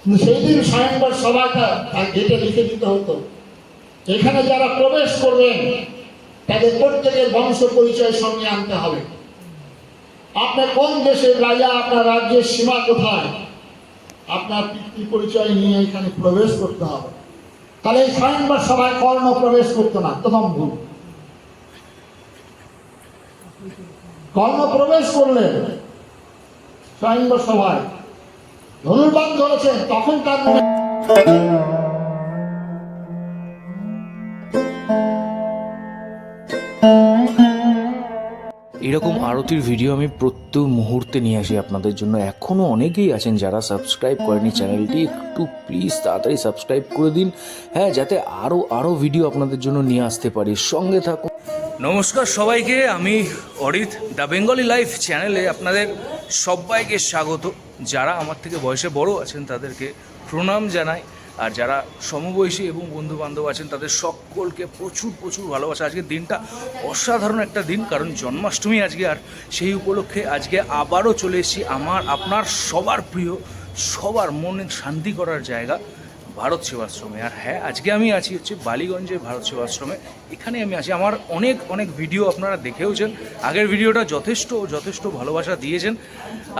কিন্তু সেই দিন স্বয়ংবর সভাটা তার গেটে লিখে দিতে হতো, এখানে যারা প্রবেশ করবেন তাদের প্রত্যেকের বংশ পরিচয় সঙ্গে আনতে হবে। আপনার কোন দেশের রাজা, আপনার রাজ্যের সীমা কোথায়, আপনার পিতৃ পরিচয় নিয়ে এখানে প্রবেশ করতে হবে। তাহলে এই স্বয়ংবর সভায় কর্ণ প্রবেশ করতো না, প্রথম ভুল। কর্ণ প্রবেশ করলেন স্বয়ংবর সভায়, ধনুর্বাণ ধরেছেন, তখন তার মনে এরকম আরতির ভিডিও আমি প্রত্যেক মুহূর্তে নিয়ে আসি আপনাদের জন্য। এখনও অনেকেই আছেন যারা সাবস্ক্রাইব করেনি চ্যানেলটি, একটু প্লিজ তাড়াতাড়ি সাবস্ক্রাইব করে দিন, হ্যাঁ, যাতে আরও ভিডিও আপনাদের জন্য নিয়ে আসতে পারি। সঙ্গে থাকুন। নমস্কার সবাইকে, আমি অরিত, দ্য বেঙ্গলি লাইফ চ্যানেলে আপনাদের সবাইকে স্বাগত। যারা আমার থেকে বয়সে বড় আছেন তাদেরকে প্রণাম জানাই, আর যারা সমবয়সী এবং বন্ধু বান্ধব আছেন তাদের সকলকে প্রচুর প্রচুর ভালোবাসা। আজকের দিনটা অসাধারণ একটা দিন, কারণ জন্মাষ্টমী আজকে, আর সেই উপলক্ষে আজকে আবারও চলে এসেছি আপনার সবার প্রিয়, সবার মনে শান্তি করার জায়গা ভারত সেবাশ্রমে। আর হ্যাঁ, আজকে আমি আছি হচ্ছে বালিগঞ্জের ভারত সেবাশ্রমে। এখানে আমি আছি, আমার অনেক ভিডিও আপনারা দেখেওছেন, আগের ভিডিওটা যথেষ্ট ভালোবাসা দিয়েছেন।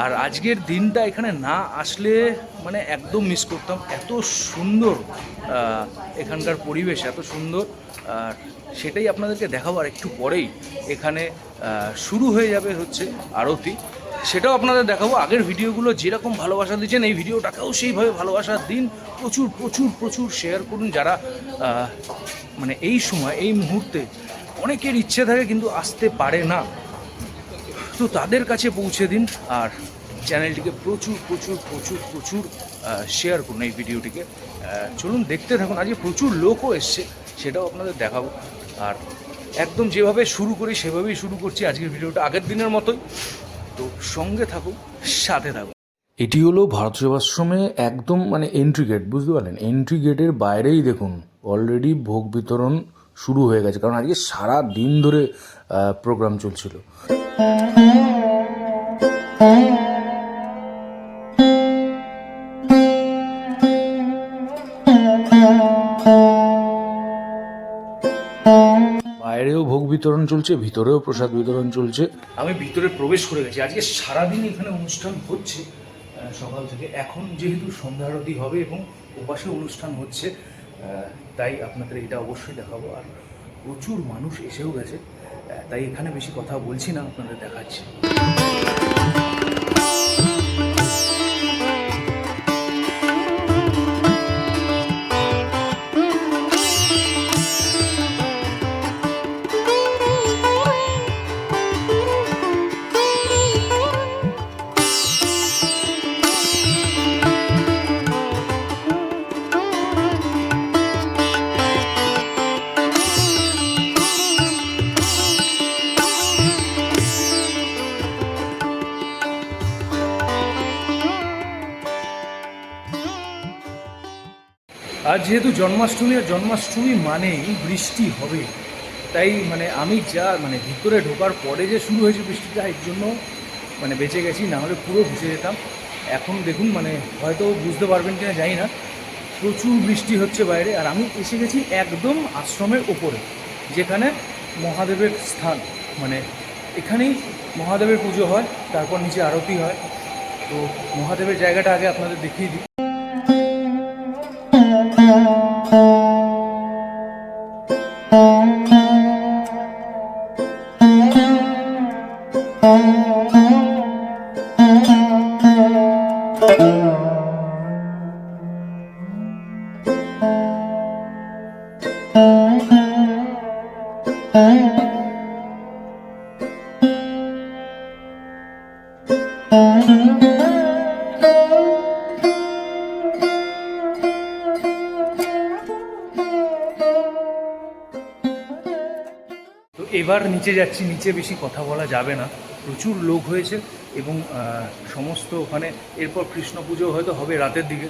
আর আজকের দিনটা এখানে না আসলে মানে একদম মিস করতাম। এত সুন্দর এখানকার পরিবেশ, এত সুন্দর, আর সেটাই আপনাদেরকে দেখাবো। আর একটু পরেই এখানে শুরু হয়ে যাবে হচ্ছে আরতি, সেটাও আপনাদের দেখাবো। আগের ভিডিওগুলো যেরকম ভালোবাসা দিয়েছেন এই ভিডিওটাকেও সেইভাবে ভালোবাসা দিন, প্রচুর শেয়ার করুন। যারা মানে এই সময় এই মুহূর্তে অনেকের ইচ্ছে থাকে কিন্তু আসতে পারে না, তো তাদের কাছে পৌঁছে দিন। আর চ্যানেলটিকে প্রচুর শেয়ার করুন এই ভিডিওটিকে। চলুন দেখতে থাকুন। আজকে প্রচুর লোকও এসছে, সেটাও আপনাদের দেখাবো। আর একদম যেভাবে শুরু করি সেভাবেই শুরু করছি আজকের ভিডিওটা, আগের দিনের মতোই। তো সঙ্গে থাকুন, সাথে থাকুন। এটি হলো ভারত সেবাশ্রমে একদম মানে এন্ট্রি গেট, বুঝতে পারলেন? এন্ট্রি গেটের বাইরেই দেখুন অলরেডি ভোগ বিতরণ শুরু হয়ে গেছে, কারণ আজকে সারা দিন ধরে প্রোগ্রাম চলছিল। বাইরেও ভোগ বিতরণ চলছে, ভিতরেও প্রসাদ বিতরণ চলছে। আমি ভিতরে প্রবেশ করে গেছি। আজকে সারাদিন এখানে অনুষ্ঠান হচ্ছে সকাল থেকে। এখন যেহেতু সন্ধ্যা আরতি হবে এবং ওপাশে অনুষ্ঠান হচ্ছে, তাই আপনাদের এটা অবশ্যই দেখাবো। আর প্রচুর মানুষ এসেও গেছে, তাই এখানে বেশি কথা বলছি না, আপনাদের দেখাচ্ছি। আজ যেহেতু জন্মাষ্টমী, আর জন্মাষ্টমী মানেই বৃষ্টি হবে, তাই মানে আমি যা মানে ভিতরে ঢোকার পরে যে শুরু হয়েছে বৃষ্টিটা, এর জন্য মানে বেঁচে গেছি, না হলে পুরো ভিজে যেতাম। এখন দেখুন মানে হয়তো বুঝতে পারবেন কিনা জানি না, প্রচুর বৃষ্টি হচ্ছে বাইরে। আর আমি এসে গেছি একদম আশ্রমের ওপরে, যেখানে মহাদেবের স্থান, মানে এখানেই মহাদেবের পুজো হয়, তারপর নিচে আরতি হয়। তো মহাদেবের জায়গাটা আগে আপনাদের দেখিয়ে দিই। তো এবার নিচে যাচ্ছি, নিচে বেশি কথা বলা যাবে না, প্রচুর লোক হয়েছে এবং সমস্ত ওখানে এরপর কৃষ্ণ পুজো হয়তো হবে রাতের দিকে,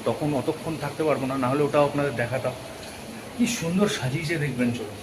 তখন অতক্ষণ থাকতে পারবো না, নাহলে ওটাও আপনাদের দেখাতাম। কি সুন্দর সাজিয়েছে দেখবেন, চলুন।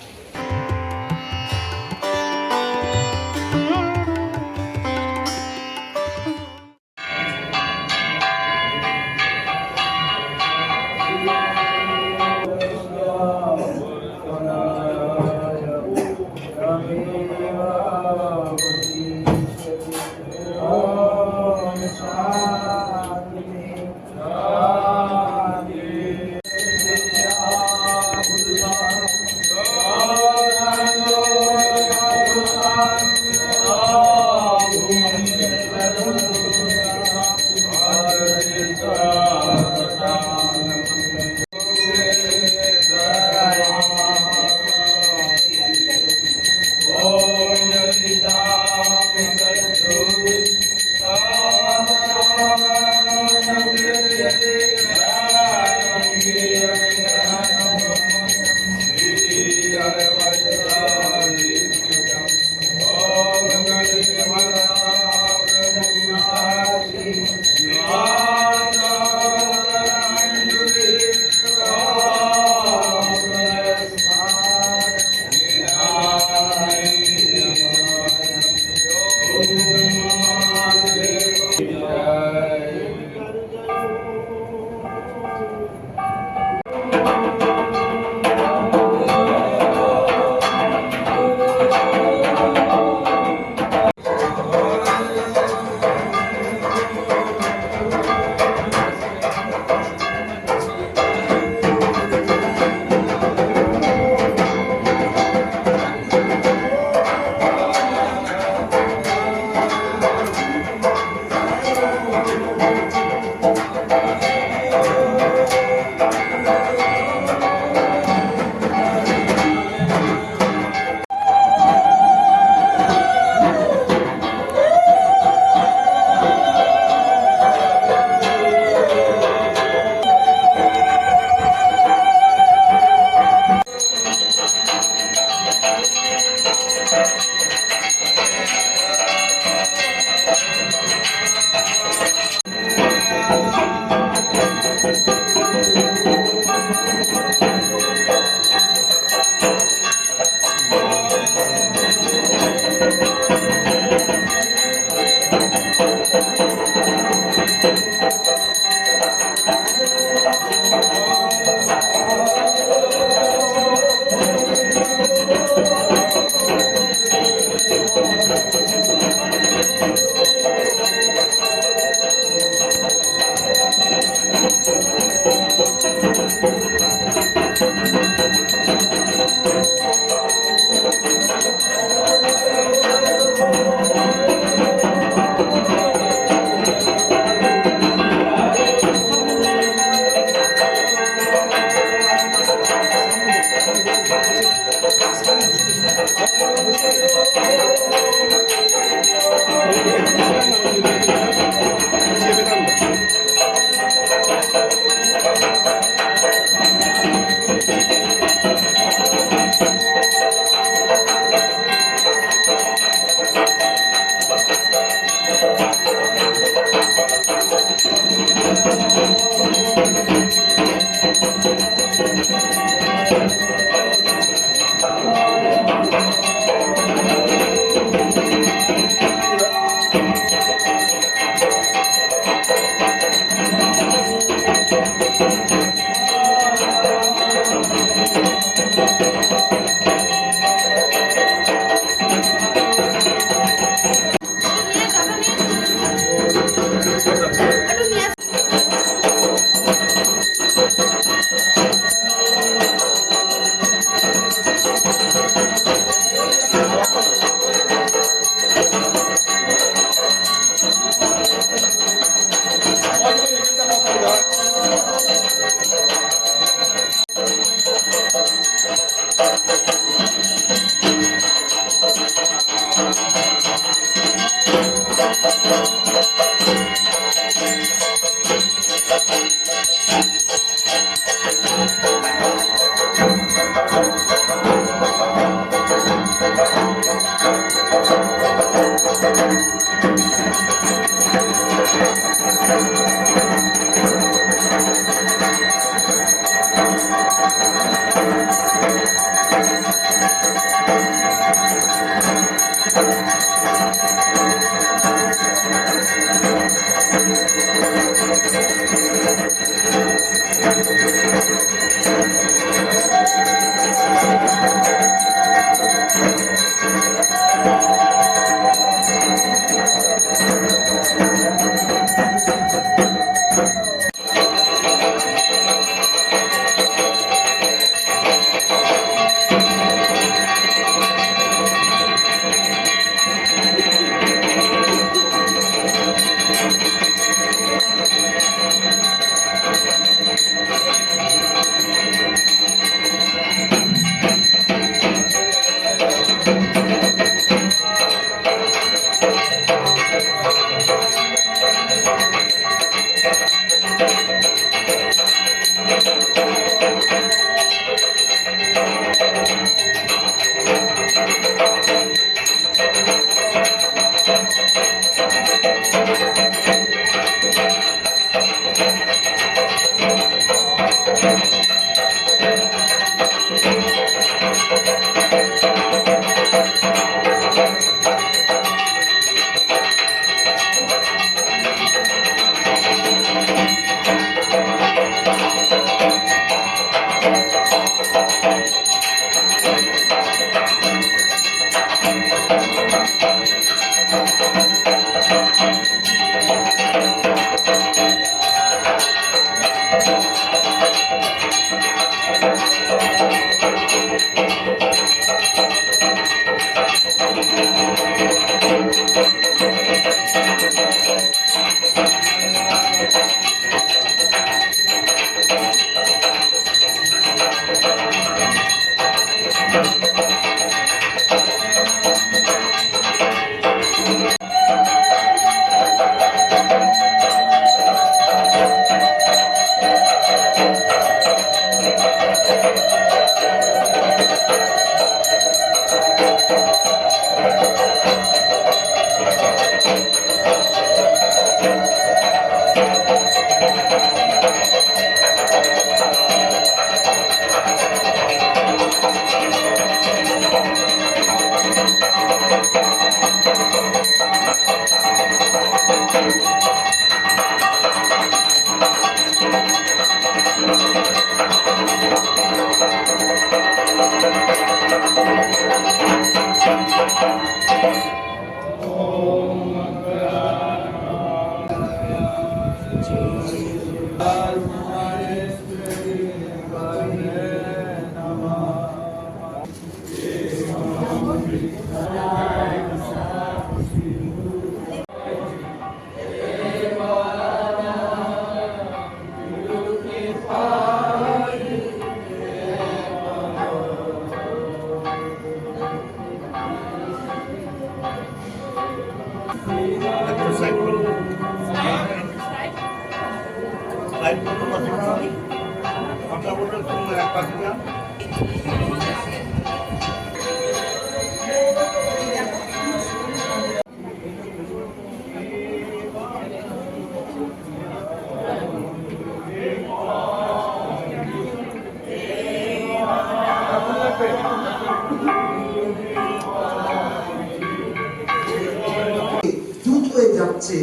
যুদ্ধ হয়ে যাচ্ছে,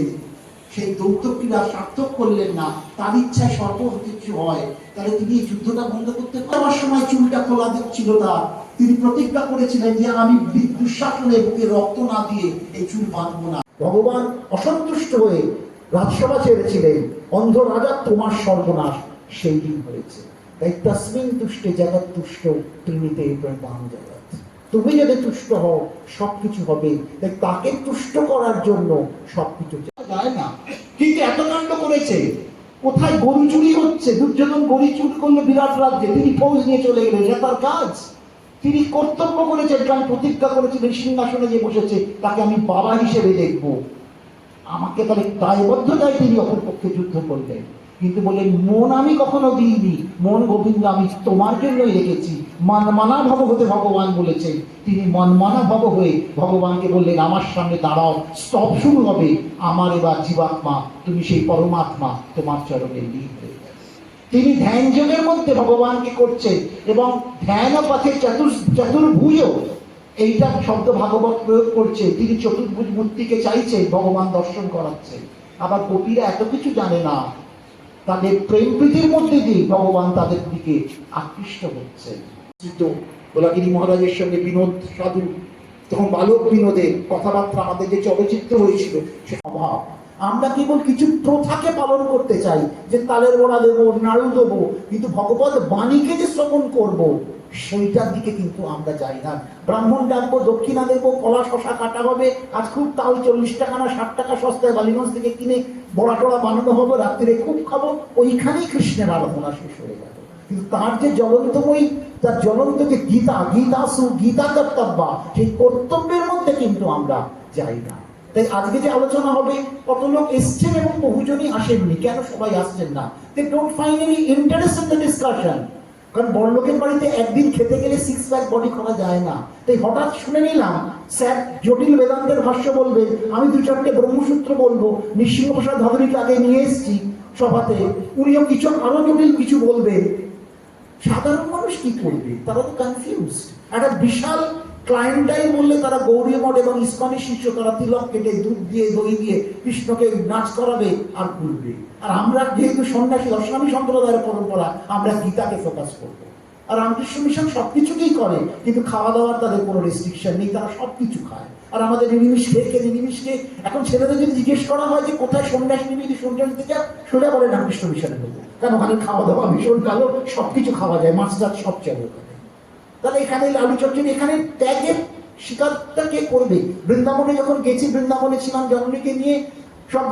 সেই দৌত্যক্রীড়া সার্থক করলেন না, তার ইচ্ছায় সর্বহতে কিছু হয়, তাহলে তিনি এই যুদ্ধটা বন্ধ করতে পারার সময় চুলটা খোলা ছিল তার। তিনি প্রতিজ্ঞা করেছিলেন যে আমি দুঃশাসনের বুকে রক্ত না দিয়ে এই চুল বাঁধবো না। ভগবান অসন্তুষ্ট হয়ে রাজসভা ছেড়েছিলেন, অন্ধ রাজা তোমার সর্বনাশ সেই দিন হয়েছে। তাই তসমিন তুষ্টে জগৎ তুষ্ট, তুমিতে ব্রহ্মাণ্ড জগৎ। তুমি যদি তুষ্ট হও সবকিছু হবে, তাই তাকে তুষ্ট করার জন্য সবকিছু যায় না। কিন্তু এত কাণ্ড করেছে, কোথায় গরু চুরি হচ্ছে, দুর্যোধন গরু চুরি করলো বিরাট রাজ্যে, তিনি ফৌজ নিয়ে চলে গেলেন, এটা তার কাজ। তিনি কর্তব্য করেছেন, কারণ প্রতিজ্ঞা করেছিলেন সিংহাসনে যে বসেছে তাকে আমি বাবা হিসেবে দেখবো, আমাকে তাহলে দায়বদ্ধতায় তিনি অপর পক্ষে যুদ্ধ করলেন। কিন্তু বললেন মন আমি কখনো দিইনি, মন গোবিন্দ আমি তোমার জন্যই রেখেছি। মনমানা ভব হতে ভগবান বলেছেন, তিনি মনমানা ভব হয়ে ভগবানকে বললেন আমার সামনে দাঁড়াও, স্তব শুরু হবে, আমার এবার জীবাত্মা, তুমি সেই পরমাত্মা তোমার চরণে লীন হয়ে গেছে। তিনি ধ্যান যোগের মধ্যে ভগবানকে করছেন, এবং ধ্যান পথে চতুর্ভুজ এইটা শব্দ ভাগবত প্রয়োগ করছে। তিনি চতুর্ভুজ মূর্তিকে চাইছে, ভগবান দর্শন করাচ্ছে। আবার গোপীরা এত কিছু জানে না, তাদের প্রেম প্রীতির মধ্যে দিয়ে ভগবান তাদের দিকে আকৃষ্ট হচ্ছে। গোলাগিরি মহারাজের সঙ্গে বিনোদ সাধু, তখন বালক বিনোদের কথাবার্তা, আমাদের যে চলচ্চিত্র হয়েছিল সে অভাব। আমরা কেবল কিছু প্রথাকে পালন করতে চাই, যে তালের বড়া দেবো, নাড়ু দেবো, কিন্তু ভগবত বাণীকে যে শ্রবণ করবো সেইটার দিকে কিন্তু আমরা যাই না। ব্রাহ্মণ ডাকবো, দক্ষিণা দেবো, কলা শশা কাটা হবে, আজ খুব তাল 40 টাকা না 60 টাকা সস্তায় বালিগঞ্জ থেকে কিনে বড়া টড়া বানানো হবে, রাত্রে খুব খাবো, ওইখানেই কৃষ্ণের আরাধনা শেষ হয়ে গেল। কিন্তু তার যে জ্বলন্তময়ী, তার জ্বলন্ত যে গীতাসু গীতা কর্তব্য, সেই কর্তব্যের মধ্যে কিন্তু আমরা যাই না। তাই আজকে যে আলোচনা হবে, কত লোক এসছেন এবং বহুজনই আসেননি। কেন সবাই আসছেন না? They don't find any interest in the discussion. কারণ বড়লোকের বাড়িতে একদিন খেতে গেলে 6 প্যাক বডি করা যায় না। তাই হঠাৎ শুনে নিলাম স্যার জটিল বেদান্তের ভাষ্য বলবে, আমি 2-4টে ব্রহ্মসূত্র বলবো, নৃসিংহপ্রসাদ ধবরীকে আগে নিয়ে এসেছি সভাতে, উনিও কিছু আরো জটিল কিছু বলবেন। সাধারণ মানুষ কি করবে? তারা তো কনফিউজ। একটা বিশাল ক্লায়েন্টাইল বললে তারা গৌরী মঠ এবং ইসকনের শিষ্য, তারা তিলক কেটে দুধ দিয়ে দই দিয়ে কৃষ্ণকে নাচ করাবে আর ঘুরবে। আর আমরা যেহেতু সন্ন্যাসী দর্শনামী সম্প্রদায়ের পরম্পরা, আমরা গীতাকে ফোকাস করবো। আর রামকৃষ্ণ মিশন সবকিছুকেই করে, কিন্তু খাওয়া দাওয়ার তাদের কোনো রেস্ট্রিকশন নেই, তারা সবকিছু খায়। আর আমাদের নিরামিষ নিরামিষকে এখন ছেলেদের যদি জিজ্ঞেস করা হয় যে কোথায় সন্ন্যাস নিবি, সন্ন্যাস থেকে সোজা বলে রামকৃষ্ণ মিশনে দেবো। কারণ ওখানে খাওয়া দাওয়া ভীষণ ভালো, সবকিছু খাওয়া যায়, মাছ টাছ সব চলে ওখানে। তাহলে এখানে আলু চচ্চড়ি, এখানে ত্যাগের শিকারটা কে করবে? বৃন্দাবনে যখন গেছি, বৃন্দাবনে ছিলাম জননীকে নিয়ে, সব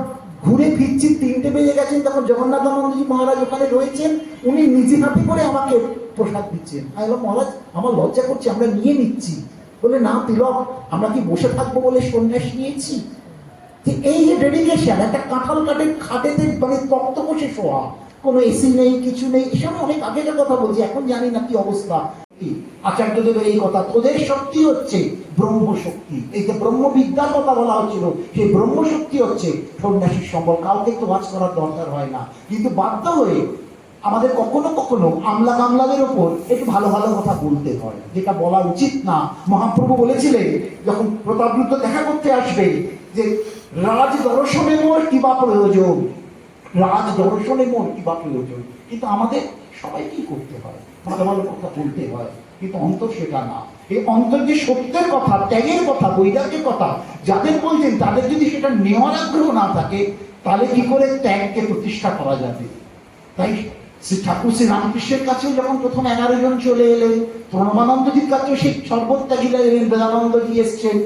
ঘুরে ফিরছি, 3টে বেজে গেছেন, তখন জগন্নাথানন্দজি মহারাজ ওখানে রয়েছেন, উনি নিজে হাতে করে আমাকে প্রসাদ দিচ্ছেন। আমি বললাম, মহারাজ আমার লজ্জা করছে, আমরা নিয়ে নিচ্ছি। বলে, না তিলক, আমরা কি বসে থাকবো বলে সন্ন্যাস নিয়েছি? এই যে ডেডিকেশন, একটা কাঁঠাল কাঠের খাটেতে মানে তক্ত বসে শোয়া, কোনো এসি নেই, কিছু নেই, এসব অনেক আগেকার কথা বলছি, এখন জানি না কি অবস্থা। আচার্যদেবের এই কথা, তোদের শক্তি হচ্ছে ব্রহ্মশক্তি। এই যে ব্রহ্মবিদ্যার কথা বলা হচ্ছিল, সেই ব্রহ্মশক্তি হচ্ছে সন্ন্যাসীর সম্বল। কাউকে তো ওয়াজ করার দরকার হয় না, কিন্তু বাধ্য হয়ে আমাদের কখনো কখনো আমলা কামলাদের উপর একটু ভালো ভালো কথা বলতে হয়, যেটা বলা উচিত না। মহাপ্রভু বলেছিলেন, যখন প্রতাপরুদ্র দেখা করতে আসবে, যে রাজ দর্শনে মোর কিবা প্রয়োজন, রাজ দর্শনে মোর কিবা প্রয়োজন। কিন্তু আমাদের সবাইকেই করতে হয়, ভালো ভালো কথা বলতে হয়, কিন্তু অন্তর সেটা না। এই অন্তর যে সত্যের কথা, ত্যাগের কথা, বৈরাগ্যের কথা যাদের বলছেন, তাদের যদি সেটা নেওয়ার আগ্রহ না থাকে, তাহলে কি করে ত্যাগকে প্রতিষ্ঠা করা যাবে? তাই শ্রী ঠাকুর শ্রী রামকৃষ্ণের কাছেও যখন প্রথম 11 জন চলে এলেন, প্রণবানন্দজির কাছেও সেই সর্বত্যাগীরা এলেন, বেদানন্দজি এসছেন,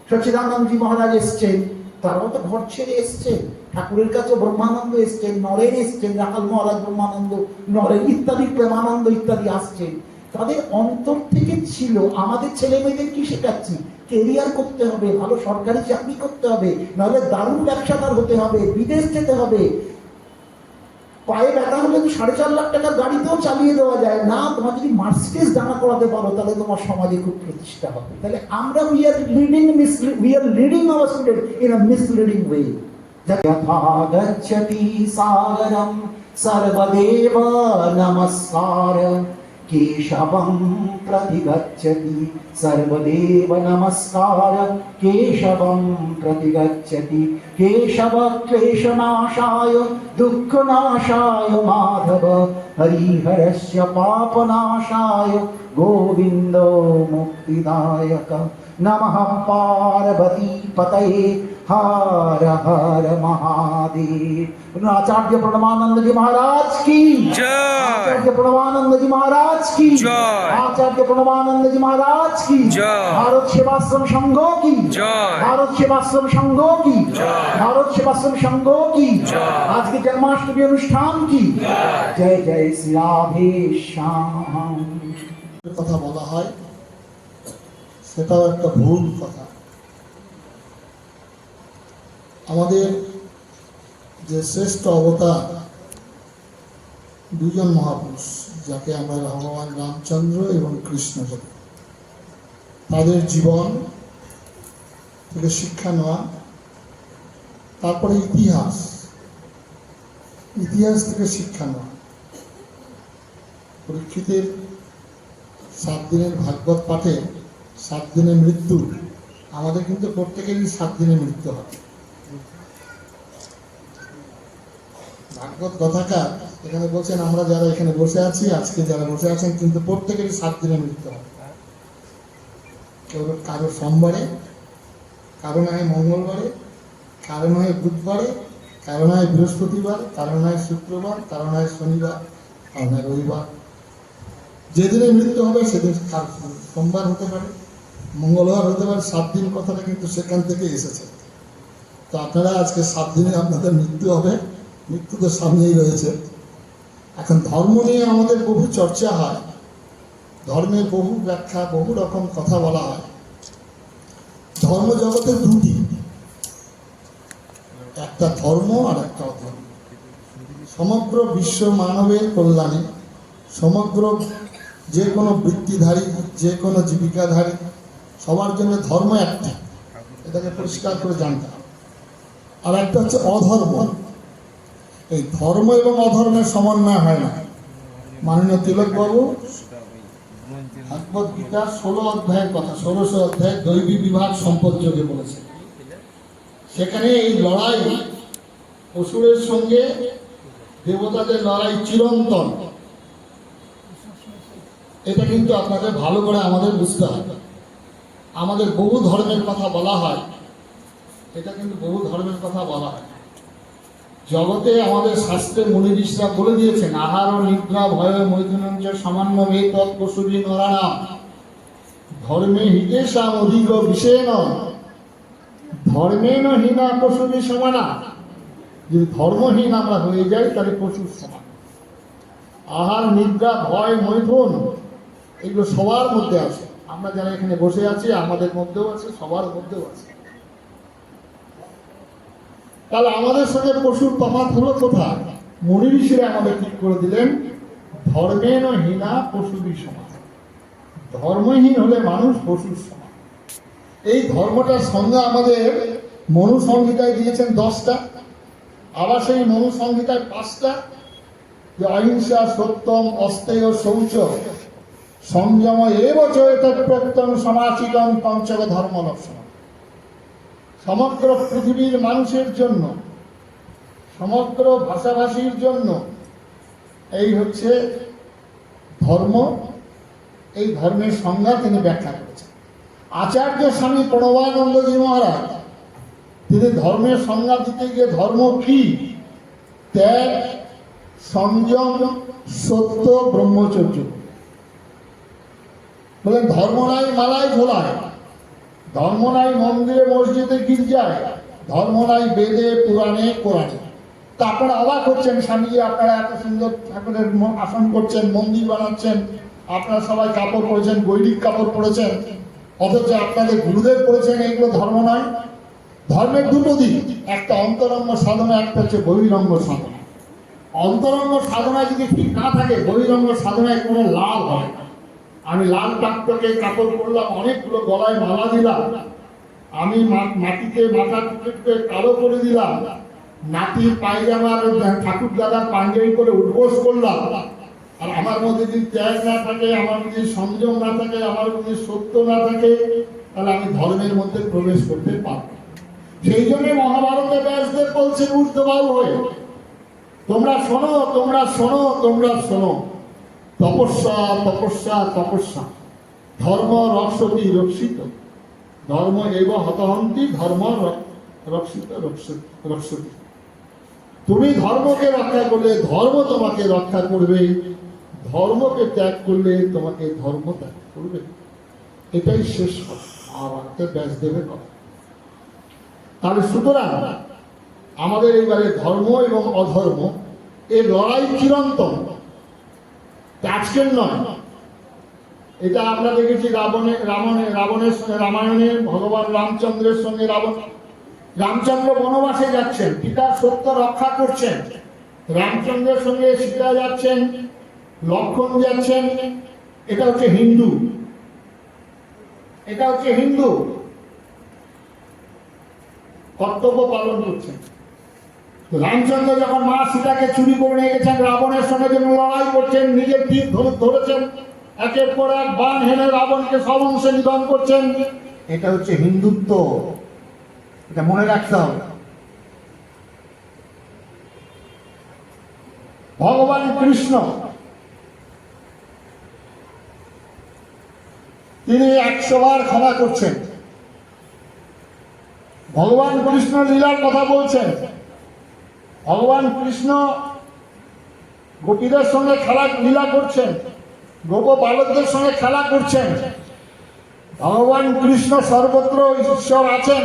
সচ্চিদানন্দজি মহারাজ এসছেন, তারাও তো ঘর ছেড়ে এসছেন। ঠাকুরের কাছে ব্রহ্মানন্দ এসছেন, নরেন এসছেন, রাখাল মহারাজ ব্রহ্মানন্দ, নরেন ইত্যাদি, প্রেমানন্দ ইত্যাদি আসছেন। তাদের অন্তর থেকে ছিল, আমাদের ছেলে মেয়েদের কি শেখাচ্ছি? কেরিয়ার করতে হবে, ভালো সরকারি চাকরি করতে হবে, নাহলে দারুণ ব্যবসাদার হতে হবে, বিদেশ যেতে হবে। পায়ে ব্যথা হলে তো 4.5 লাখ টাকার গাড়িতেও চালিয়ে দেওয়া যায় না। তোমার যদি মার্সিডিজ দাঁড়া করাতে পারো, তাহলে তোমার সমাজে খুব প্রতিষ্ঠা হবে। তাহলে আমরা we are leading our students in a misleading way. যথা গচ্ছতি সাগরম সর্বদেব নমস্কার, কেশবম প্রতি গচ্ছতি সর্বদেব নমস্কার, কেশবম প্রতি গচ্ছতি, কেশব ক্লেশনাশায় দুঃখনাশায় মাধব, হরিহরস্য পাপনাশায় গোবিন্দ মুক্তিদায়ক, নমঃ পার্বতী পতয়ে हर हर महादेव। आचार्य प्रणवानंद जी महाराज की जय, आचार्य प्रणवानंद जी महाराज की जय, आचार्य प्रणवानंद जी महाराज की जय, भारत सेवाश्रम संघों की जय, भारत सेवाश्रम संघों की जय, भारत सेवाश्रम संघों की जय, आज के जन्माष्टमी अनुष्ठान की जय। जय श्री राधे श्याम। কথা বলা হয়, সেটাও একটা ভুল কথা। আমাদের যে শ্রেষ্ঠ অবতার, দুজন মহাপুরুষ, যাকে আমরা ভগবান রামচন্দ্র এবং কৃষ্ণ বলি, তাদের জীবন থেকে শিক্ষা নেওয়া, তারপরে ইতিহাস থেকে শিক্ষা নেওয়া। পরীক্ষিতের 7 দিনের ভাগবত পাঠে 7 দিনের মৃত্যু, আমাদের কিন্তু প্রত্যেকেরই 7 দিনে মৃত্যু হয়। ভাগবত কথাকার এখানে বলছেন, আমরা যারা এখানে বসে আছি, আজকে যারা বসে আছেন, কিন্তু প্রত্যেকেরই 7 দিনে মৃত্যু হয়। কেউ কারো সোমবারে, কারো নয় মঙ্গলবারে, কারো নয় বুধবারে, কারো নয় বৃহস্পতিবার, কারো নয় শুক্রবার, কারো নয় শনিবার, কারো নয় রবিবার। যেদিনে মৃত্যু হবে সেদিন সোমবার হতে পারে, মঙ্গলবার হতে পারে। 7 দিন কথাটা কিন্তু সেখান থেকে এসেছে। তো আপনারা আজকে 7 দিনে আপনাদের মৃত্যু হবে, মৃত্যু তো সামনেই রয়েছে। এখন ধর্ম নিয়ে আমাদের বহু চর্চা হয়, ধর্মের বহু ব্যাখ্যা, বহু রকম কথা বলা হয়। ধর্ম জগতে দুটি, একটা ধর্ম আর একটা অধর্ম। সমগ্র বিশ্ব মানবের কল্যাণে, সমগ্র যে কোনো বৃত্তিধারী, যে কোনো জীবিকাধারী, সবার জন্য ধর্ম একটা, এটাকে পরিষ্কার করে জানতে হবে। আর একটা হচ্ছে অধর্ম। এই ধর্ম এবং অধর্মের সমন্বয় হয় না। মাননীয় তিলকবাবু ভাগবত গীতার 16 অধ্যায়ের কথা, 1600 অধ্যায় দৈবী বিভাগ সম্পদ যোগে বলেছে। সেখানে এই লড়াই, অসুরের সঙ্গে দেবতাদের লড়াই চিরন্তন। এটা কিন্তু আপনাদের ভালো করে আমাদের বুঝতে হবে। আমাদের বহু ধর্মের কথা বলা হয়, এটা কিন্তু বহু ধর্মের কথা বলা হয়। জগতে আমাদের শাস্ত্রে মুনি ঋষিরা বলে দিয়েছেন, আহার ও নিদ্রা ভয় মৈথুনঞ্চ সামান্য মেতৎ পশুবি নরাণাম ধর্মে হিতেশাম অধিক বিশেন ধর্মেন হীনা পশুবি সমানা। যদি ধর্মহীন আমরা হয়ে যাই তাহলে পশুর সমান। আহার নিদ্রা ভয় মৈথুন এগুলো সবার মধ্যে আছে। আমরা যারা এখানে বসে আছি আমাদের মধ্যেও আছে, সবার মধ্যেও আছে। তাহলে আমাদের সঙ্গে পশুর তফাৎ হলো কোথায়? মুনি ঋষিরা আমাদের ঠিক করে দিলেন, ধর্মেন হীনা পশুবি সমান। ধর্মহীন হলে মানুষ পশুর সমান। এই ধর্মটার সংজ্ঞা আমাদের মনু সংহিতায় দিয়েছেন 10টা, আবার সেই মনু সংহিতায় 5টা, যে অহিংসা সত্যম অস্তেয় শৌচ সংযম এবচেত প্রত্যং সমাচিতং পঞ্চক ধর্ম লক্ষণ। সমগ্র পৃথিবীর মানুষের জন্য, সমগ্র ভাষাভাষীর জন্য এই হচ্ছে ধর্ম। এই ধর্মের সংজ্ঞা তিনি ব্যাখ্যা করেছেন। আচার্য স্বামী প্রণবানন্দজি মহারাজ তিনি ধর্মের সংজ্ঞা দিতে গিয়ে ধর্ম কি, ত্যাগ, সংযম, সত্য, ব্রহ্মচর্য বলেন। ধর্ম নাই মালায় ঝোলায়, ধর্ম নাই মন্দিরে মসজিদে গির্জায়, ধর্ম নাই বেদে পুরাণে কোরআনে। তা আপনারা অবাক হচ্ছেন, স্বামীজি আপনারা এত সুন্দর ঠাকুরের আসন করছেন, মন্দির বানাচ্ছেন, আপনারা সবাই কাপড় পরেছেন, গৈরিক কাপড় পরেছেন, অথচ আপনাদের গুরুদেব পড়েছেন, এইগুলো ধর্ম নয়। ধর্মের দুটো দিক, একটা অন্তরঙ্গ সাধনা, একটা হচ্ছে বহিরঙ্গ সাধনা। অন্তরঙ্গ সাধনা যদি ঠিক না থাকে, বহিরঙ্গ সাধনায় কোনো লাভ হয় না। আমি লাল টাকটকে কাপড় পরলাম, অনেকগুলো গলায় মালা দিলাম, আমি মাটিতে মাথা টুকে কালো করে দিলাম, নাতির পায়জামার ঠাকুর দাদার পাঞ্জাবি করে উদ্বোস করলাম, আর আমার মধ্যে যদি ত্যাগ না থাকে, আমার মধ্যে সংযম না থাকে, আমার মধ্যে সত্য না থাকে, তাহলে আমি ধর্মের মধ্যে প্রবেশ করতে পারব। সেই জন্য মহাভারতে ব্যাসদেব বলছেন ঊর্ধ্ববাহু হয়ে, তোমরা শোনো, তোমরা শোনো, তোমরা শোনো, তপস্যা তপস্যা তপস্যা ধর্ম রক্ষতি রক্ষিত, ধর্ম এব হতহন্তি ধর্ম রক্ষিত রক্ষতি। তুমি ধর্মকে রক্ষা করলে ধর্ম তোমাকে রক্ষা করবে, ধর্মকে ত্যাগ করলে তোমাকে ধর্ম ত্যাগ করবে। এটাই শেষ কথা মহাভারতে ব্যাসদেবের কথা। তাহলে সুতরাং আমাদের এইবারে ধর্ম এবং অধর্ম এই লড়াই চিরন্তন, আজকের নয়। এটা আমরা দেখেছি রাবণের সঙ্গে, রামায়ণে ভগবান রামচন্দ্রের সঙ্গে রামচন্দ্র বনবাসে যাচ্ছেন, পিতার সত্য রক্ষা করছেন, রামচন্দ্রের সঙ্গে সীতা যাচ্ছেন, লক্ষ্মণ যাচ্ছেন। এটা হচ্ছে হিন্দু, এটা হচ্ছে হিন্দু কর্তব্য পালন করছেন। রামচন্দ্র যখন মা সীতাকে চুরি করে নিয়ে গেছেন, রাবণের সঙ্গে যেন লড়াই করছেন, নিজের তীর ধরেছেন, একের পর এক বাণ হেনে রাবণকে সব অংশে নিধন করছেন। এটা হচ্ছে হিন্দুত্ব, এটা মনে রাখতে হবে। ভগবান কৃষ্ণ তিনি 100 বার ক্ষমা করছেন। ভগবান কৃষ্ণ লীলার কথা বলছেন। ভগবান কৃষ্ণ গোপীদের সঙ্গে লীলা করছেন, গোপ বালকদের সঙ্গে খেলা করছেন। ভগবান কৃষ্ণ সর্বত্র ঈশ্বর আছেন,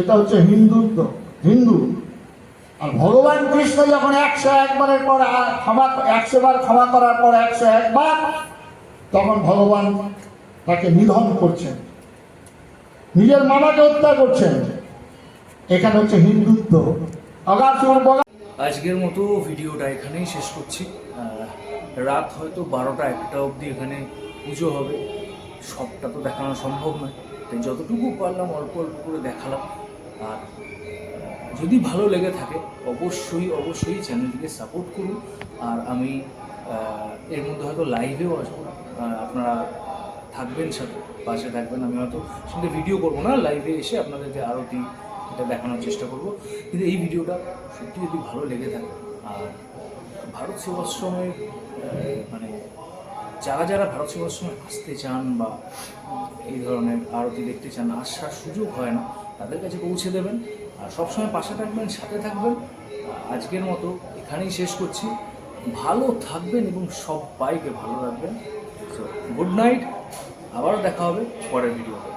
এটা হচ্ছে হিন্দুত্ব, হিন্দু। আর ভগবান কৃষ্ণ যখন 101 বারের পর 100 বার ক্ষমা করার পর 101 বার, তখন ভগবান তাকে নিধন করছেন, নিজের মামাকে হত্যা করছেন। এখানে হচ্ছে হিন্দুত্ব। আজকের মতো ভিডিওটা এখানেই শেষ করছি। রাত হয়তো 12টা 1টা অবধি এখানে পুজো হবে, সবটা তো দেখানো সম্ভব নয়, তাই যতটুকু পারলাম অল্প অল্প করে দেখালাম। আর যদি ভালো লেগে থাকে অবশ্যই অবশ্যই চ্যানেলটিকে সাপোর্ট করুন। আর আমি এর মধ্যে হয়তো লাইভেও আসবো, আপনারা থাকবেন, সাথে পাশে থাকবেন। আমি হয়তো সেটা ভিডিও করবো না, লাইভে এসে আপনাদেরকে আরতি এটা দেখানোর চেষ্টা করব। কিন্তু এই ভিডিওটা সত্যি যদি ভালো লেগে থাকে, আর ভারত সেবাশ্রমের মানে যারা যারা ভারত সেবাশ্রমে আসতে চান বা এই ধরনের আরতি দেখতে চান, আসার সুযোগ হয় না, তাদের কাছে পৌঁছে দেবেন। আর সবসময় পাশে থাকবেন, সাথে থাকবেন। আজকের মতো এখানেই শেষ করছি। ভালো থাকবেন এবং সবাইকে ভালো রাখবেন। সো গুড নাইট, আবারও দেখা হবে পরের ভিডিওতে।